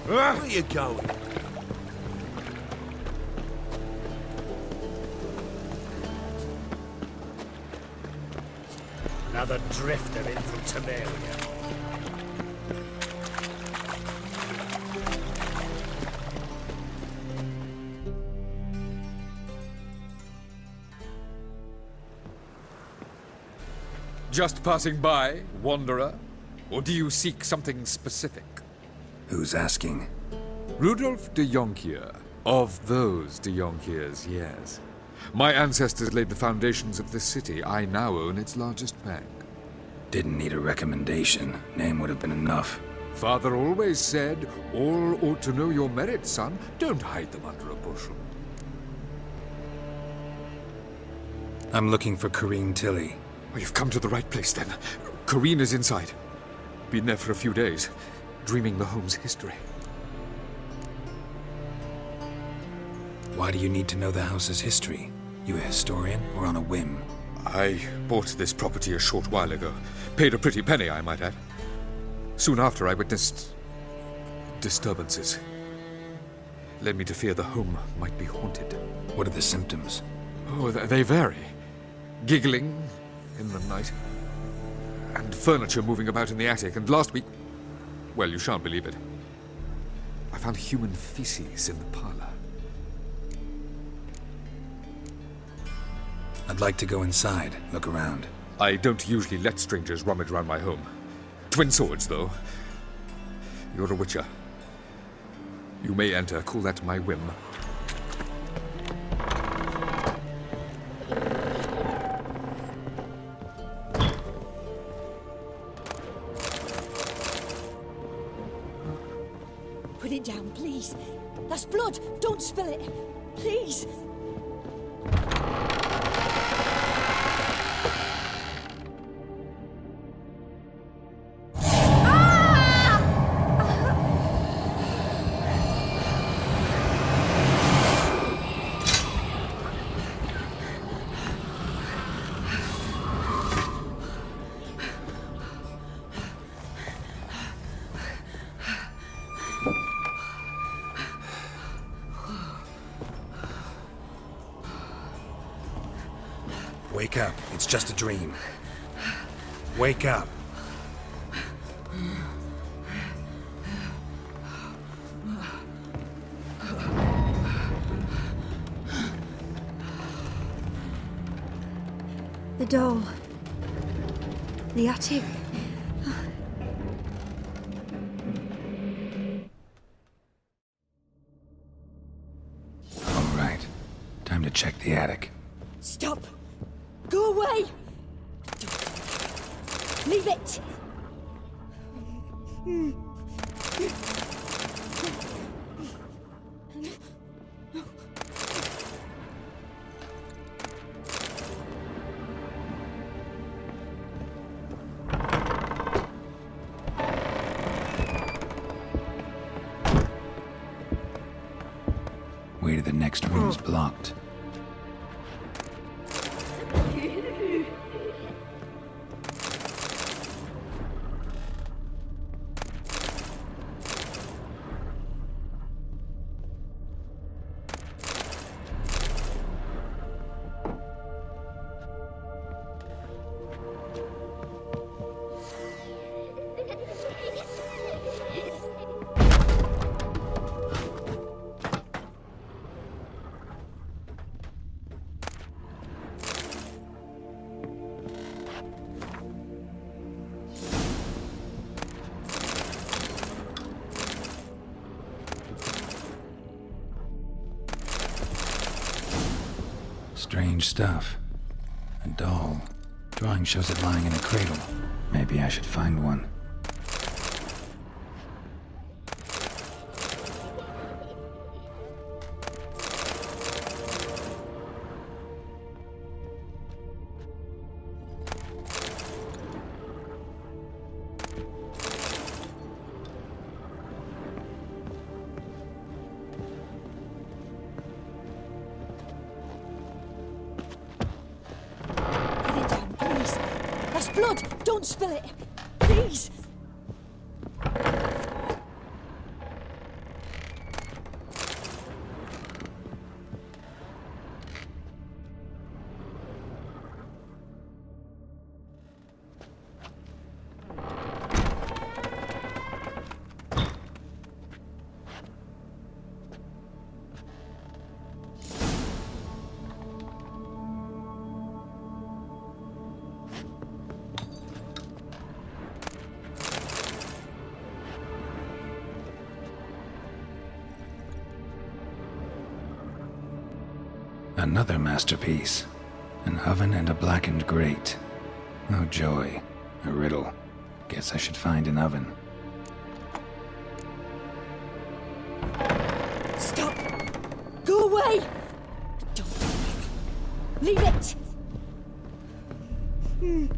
Where are you going? Another drifter in from Temeria. Just passing by, wanderer? Or do you seek something specific? Who's asking? Rudolf de Jonkier. Of those de Jonkiers, yes. My ancestors laid the foundations of this city. I now own its largest bank. Didn't need a recommendation. Name would have been enough. Father always said, all ought to know your merits, son. Don't hide them under a bushel. I'm looking for Corrine Tilly. Well, you've come to the right place, then. Corrine is inside. Been there for a few days, dreaming the home's history. Why do you need to know the house's history? You a historian or on a whim? I bought this property a short while ago. Paid a pretty penny, I might add. Soon after, I witnessed disturbances. Led me to fear the home might be haunted. What are the symptoms? Oh, they vary. Giggling in the night, and furniture moving about in the attic, and last week, well, you shan't believe it, I found human feces in the parlor. I'd like to go inside, look around. I don't usually let strangers rummage around my home. Twin swords, though. You're a witcher. You may enter, call that my whim. Put it down, please. That's blood. Don't spill it. Please. Wake up. It's just a dream. Wake up. The doll. The attic. All right. Time to check the attic. Stop. Go away. Leave it. Way to the next room's blocked. Strange stuff. A doll. Drawing shows it lying in a cradle. Maybe I should find one. Blood! Don't spill it! Please! Another masterpiece. An oven and a blackened grate. Oh joy. A riddle. Guess I should find an oven. Stop! Go away! Don't leave it! Boo!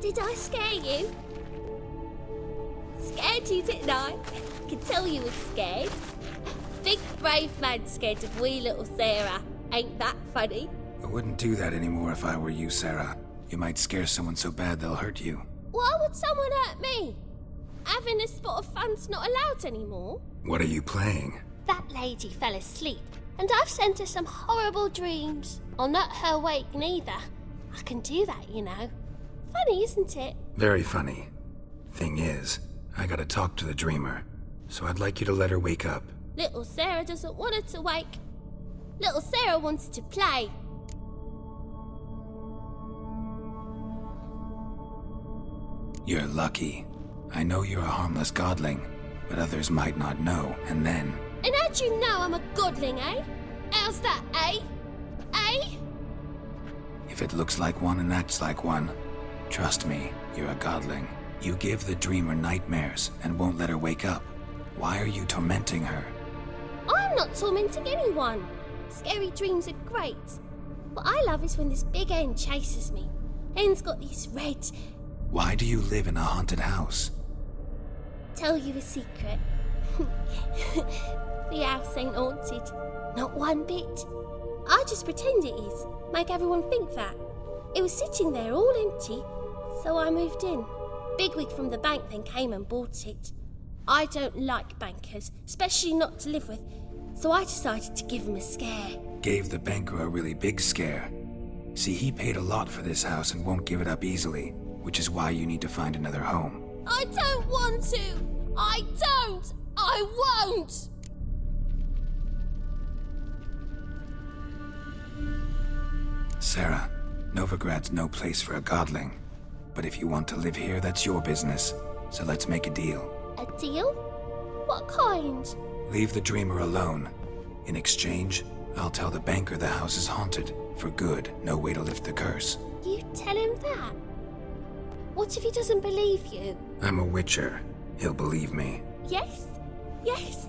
Did I scare you? Scared you, didn't I? Could tell you were scared. Big brave man scared of wee little Sarah. Ain't that funny? I wouldn't do that anymore if I were you, Sarah. You might scare someone so bad they'll hurt you. Why would someone hurt me? Having a spot of fun's not allowed anymore. What are you playing? That lady fell asleep, and I've sent her some horrible dreams. I'll not her wake neither. I can do that, you know. Funny, isn't it? Very funny. Thing is, I gotta talk to the dreamer, so I'd like you to let her wake up. Little Sarah doesn't want her to wake. Little Sarah wants to play. You're lucky. I know you're a harmless godling, but others might not know, and then... And how'd you know I'm a godling, eh? How's that, eh? Eh? If it looks like one and acts like one, trust me, you're a godling. You give the dreamer nightmares and won't let her wake up. Why are you tormenting her? I'm not tormenting anyone. Scary dreams are great. What I love is when this big hen chases me. Hen's got these red... Why do you live in a haunted house? Tell you a secret. The house ain't haunted. Not one bit. I just pretend it is. Make everyone think that. It was sitting there all empty, so I moved in. Bigwig from the bank then came and bought it. I don't like bankers, especially not to live with, so I decided to give him a scare. Gave the banker a really big scare. See, he paid a lot for this house and won't give it up easily, which is why you need to find another home. I don't want to! I don't! I won't! Sarah, Novigrad's no place for a godling. But if you want to live here, that's your business. So let's make a deal. A deal? What kind? Leave the dreamer alone. In exchange, I'll tell the banker the house is haunted. For good, no way to lift the curse. You tell him that? What if he doesn't believe you? I'm a witcher. He'll believe me. Yes? Yes?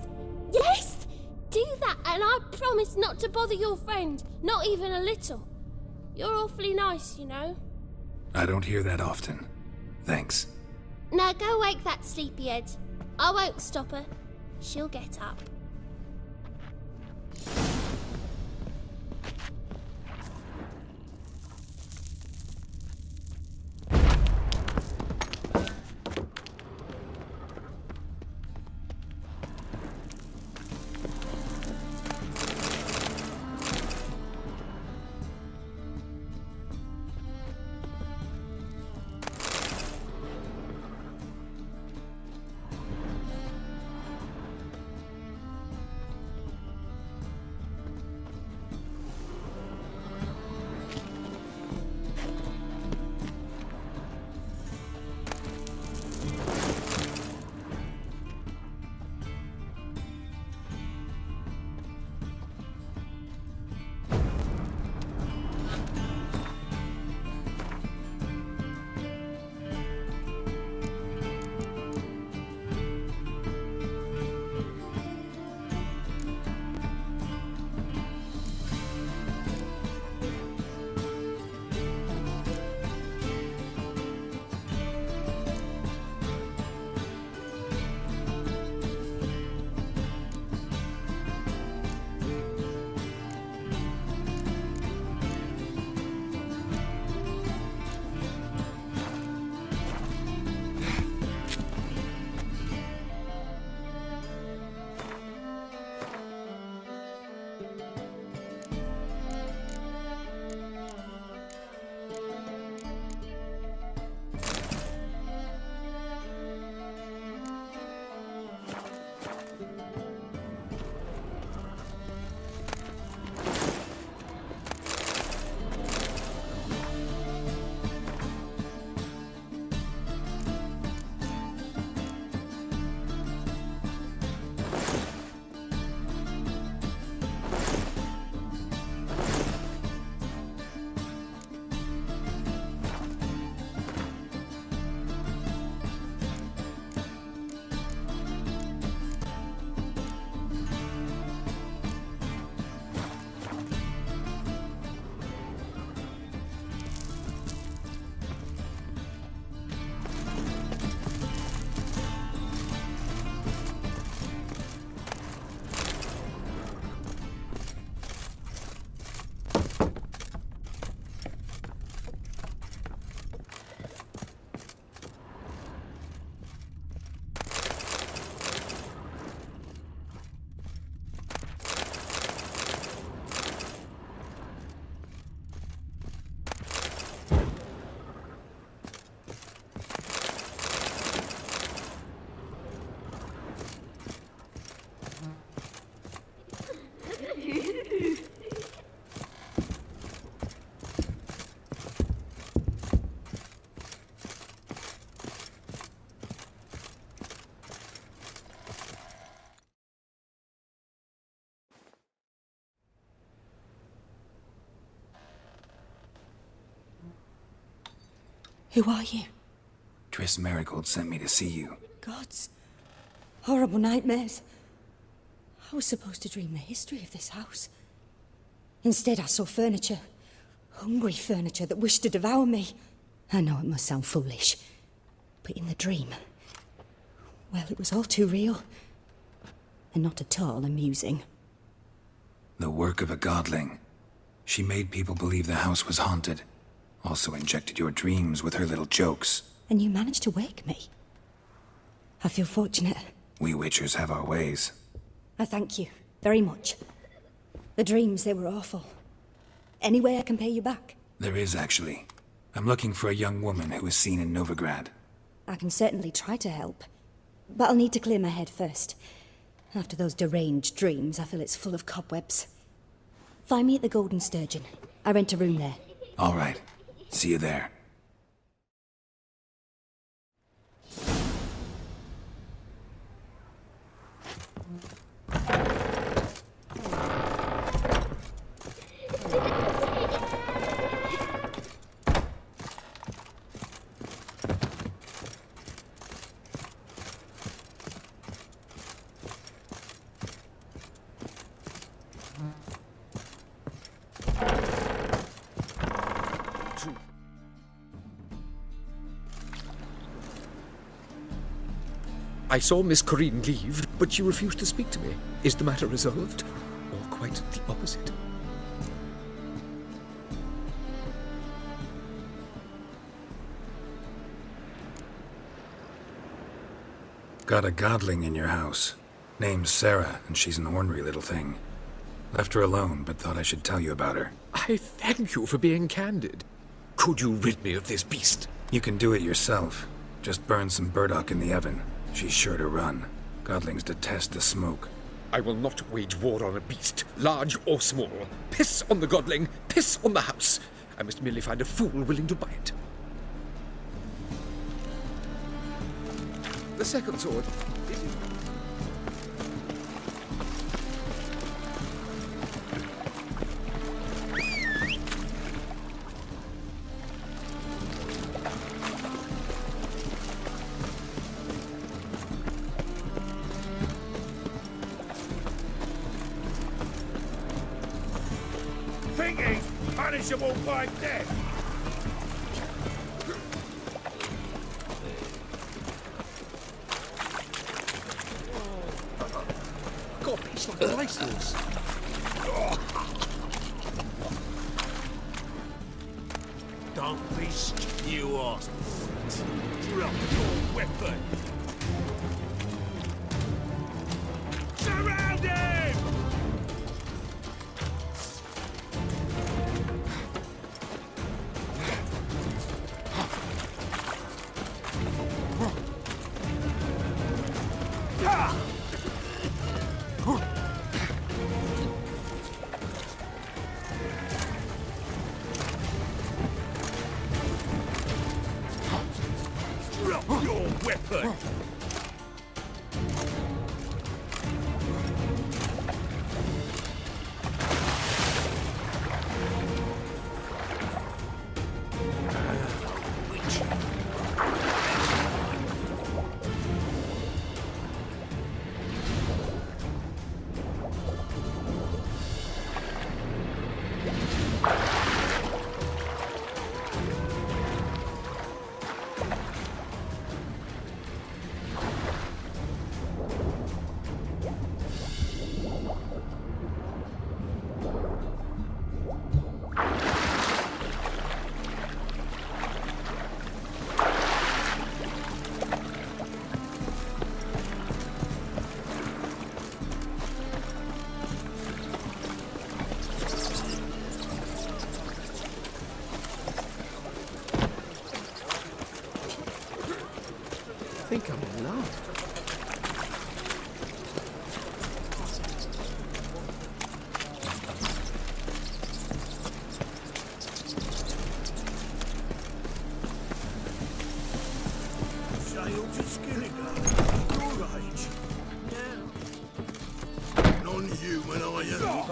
Yes! Do that and I promise not to bother your friend. Not even a little. You're awfully nice, you know. I don't hear that often. Thanks. Now go wake that sleepyhead. I won't stop her. She'll get up. Who are you? Triss Marigold sent me to see you. Gods. Horrible nightmares. I was supposed to dream the history of this house. Instead, I saw furniture. Hungry furniture that wished to devour me. I know it must sound foolish, but in the dream, well, it was all too real. And not at all amusing. The work of a godling. She made people believe the house was haunted. Also injected your dreams with her little jokes. And you managed to wake me. I feel fortunate. We witchers have our ways. I thank you very much. The dreams, they were awful. Any way I can pay you back? There is, actually. I'm looking for a young woman who was seen in Novigrad. I can certainly try to help. But I'll need to clear my head first. After those deranged dreams, I feel it's full of cobwebs. Find me at the Golden Sturgeon. I rent a room there. All right. See you there. I saw Miss Corinne leave, but she refused to speak to me. Is the matter resolved? Or quite the opposite? Got a godling in your house. Name's Sarah, and she's an ornery little thing. Left her alone, but thought I should tell you about her. I thank you for being candid. Could you rid me of this beast? You can do it yourself. Just burn some burdock in the oven. She's sure to run. Godlings detest the smoke. I will not wage war on a beast, large or small. Piss on the godling, piss on the house. I must merely find a fool willing to buy it. The second sword. Thinking punishable by death. God, it's like license. Don't be you ass. Drop your weapon. Surround him! Drop your weapon! I think I'm in love.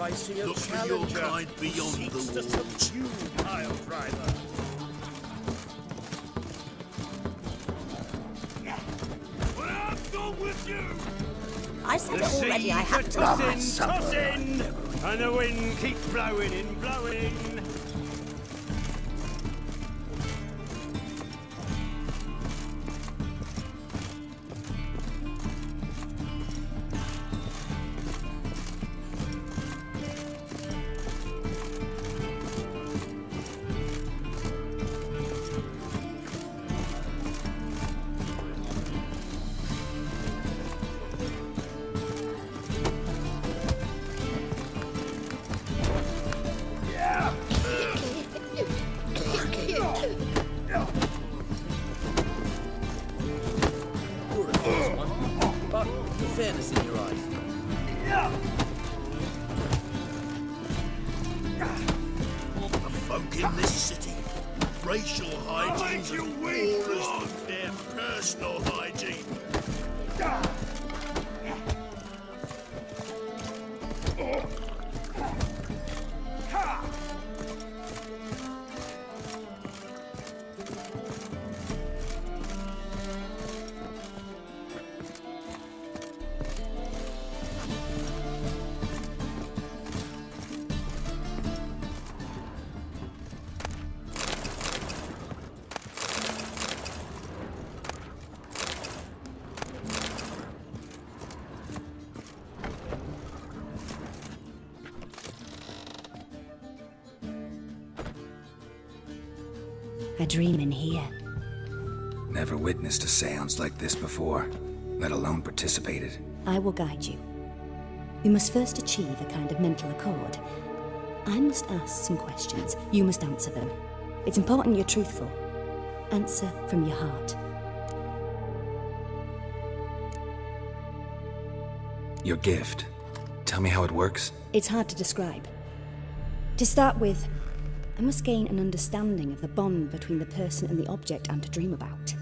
I see a Look for challenger your kind beyond seeks the to walls. subdue pile driver. I said it already, I have to... Toss in, and the wind keeps blowing and blowing. Fairness in your eyes. The folk in this city, racial hygiene's as poor as their personal hygiene. A dream in here. Never witnessed a seance like this before, let alone participated. I will guide you. We must first achieve a kind of mental accord. I must ask some questions. You must answer them. It's important you're truthful. Answer from your heart. Your gift. Tell me how it works. It's hard to describe. To start with, I must gain an understanding of the bond between the person and the object I'm to dream about.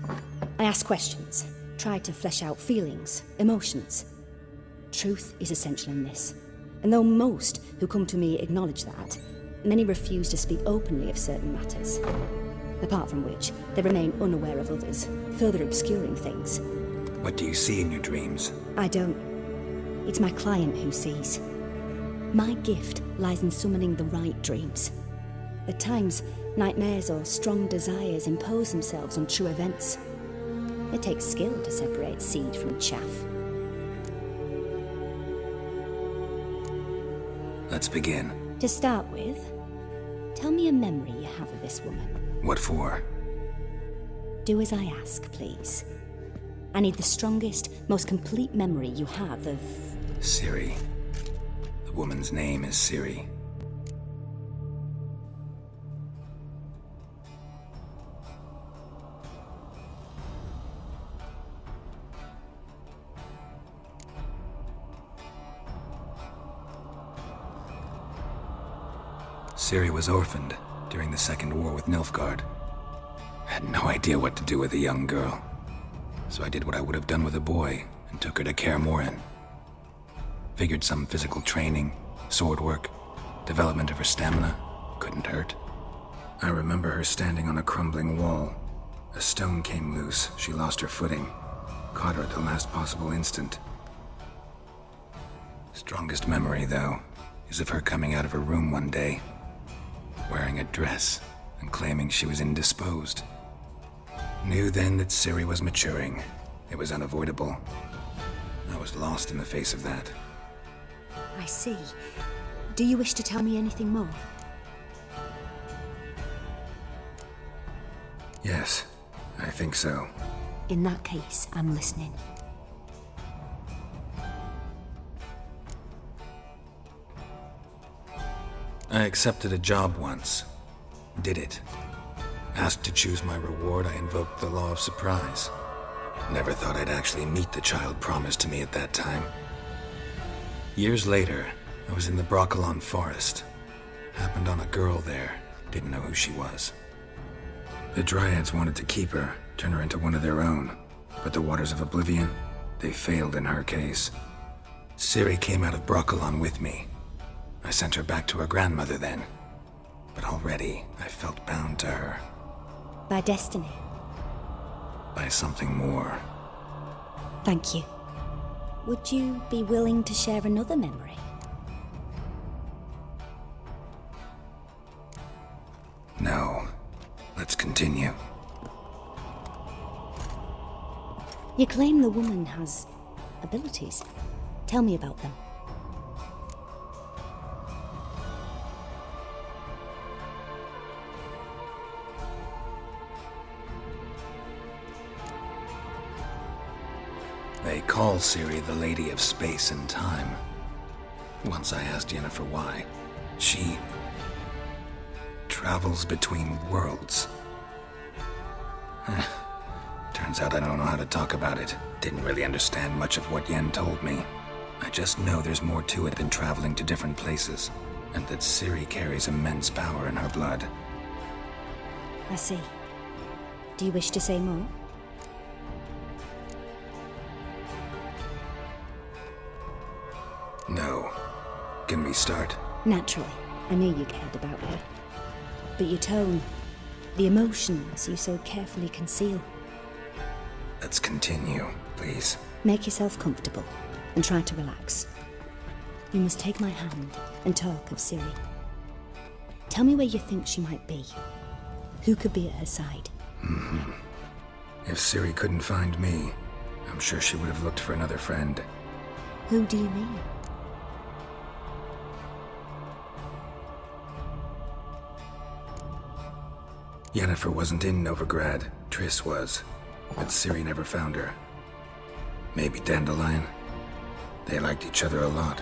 I ask questions, try to flesh out feelings, emotions. Truth is essential in this, and though most who come to me acknowledge that, many refuse to speak openly of certain matters. Apart from which, they remain unaware of others, further obscuring things. What do you see in your dreams? I don't. It's my client who sees. My gift lies in summoning the right dreams. At times, nightmares or strong desires impose themselves on true events. It takes skill to separate seed from chaff. Let's begin. To start with, tell me a memory you have of this woman. What for? Do as I ask, please. I need the strongest, most complete memory you have of... Ciri. The woman's name is Ciri. Ciri was orphaned during the Second War with Nilfgaard. Had no idea what to do with a young girl. So I did what I would have done with a boy and took her to Kaer Morhen. Figured some physical training, sword work, development of her stamina couldn't hurt. I remember her standing on a crumbling wall. A stone came loose, she lost her footing. Caught her at the last possible instant. Strongest memory, though, is of her coming out of her room one day, wearing a dress and claiming she was indisposed. Knew then that Ciri was maturing. It was unavoidable. I was lost in the face of that. I see. Do you wish to tell me anything more? Yes, I think so. In that case, I'm listening. I accepted a job once. Did it. Asked to choose my reward, I invoked the law of surprise. Never thought I'd actually meet the child promised to me at that time. Years later, I was in the Broccolon forest. Happened on a girl there. Didn't know who she was. The Dryads wanted to keep her, turn her into one of their own. But the Waters of Oblivion, they failed in her case. Ciri came out of Broccolon with me. I sent her back to her grandmother then. But already, I felt bound to her. By destiny? By something more. Thank you. Would you be willing to share another memory? No. Let's continue. You claim the woman has abilities. Tell me about them. They call Ciri the Lady of Space and Time. Once I asked Yennefer why. She travels between worlds. Turns out I don't know how to talk about it. Didn't really understand much of what Yen told me. I just know there's more to it than traveling to different places, and that Ciri carries immense power in her blood. I see. Do you wish to say more? No. Can we start? Naturally. I knew you cared about her. But your tone, the emotions you so carefully conceal. Let's continue, please. Make yourself comfortable and try to relax. You must take my hand and talk of Ciri. Tell me where you think she might be. Who could be at her side? If Ciri couldn't find me, I'm sure she would have looked for another friend. Who do you mean? Yennefer wasn't in Novigrad. Triss was. But Ciri never found her. Maybe Dandelion? They liked each other a lot.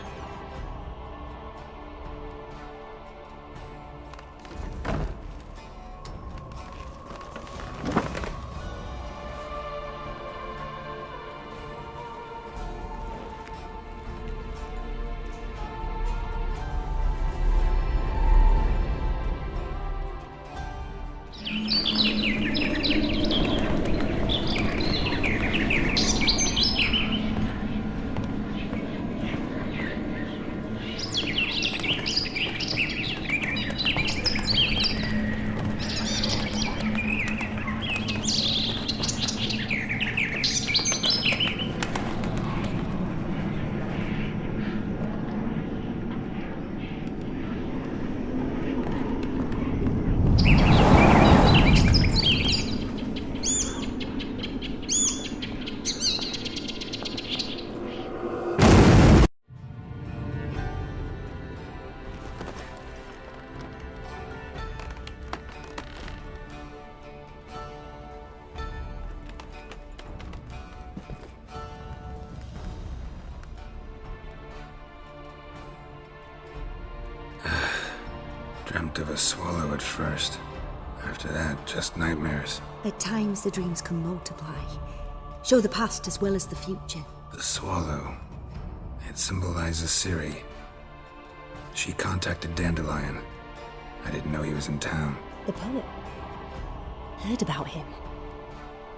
Dreamt of a swallow at first. After that, just nightmares. At times the dreams can multiply. Show the past as well as the future. The swallow. It symbolizes Ciri. She contacted Dandelion. I didn't know he was in town. The poet. Heard about him.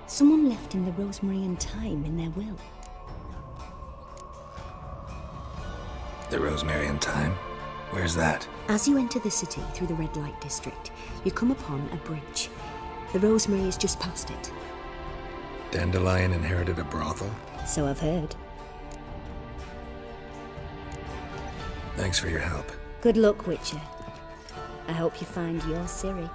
Someone left him the rosemary and thyme in their will. The rosemary and thyme? Where's that? As you enter the city through the red light district, you come upon a bridge. The rosemary is just past it. Dandelion inherited a brothel? So I've heard. Thanks for your help. Good luck, Witcher. I hope you find your Ciri.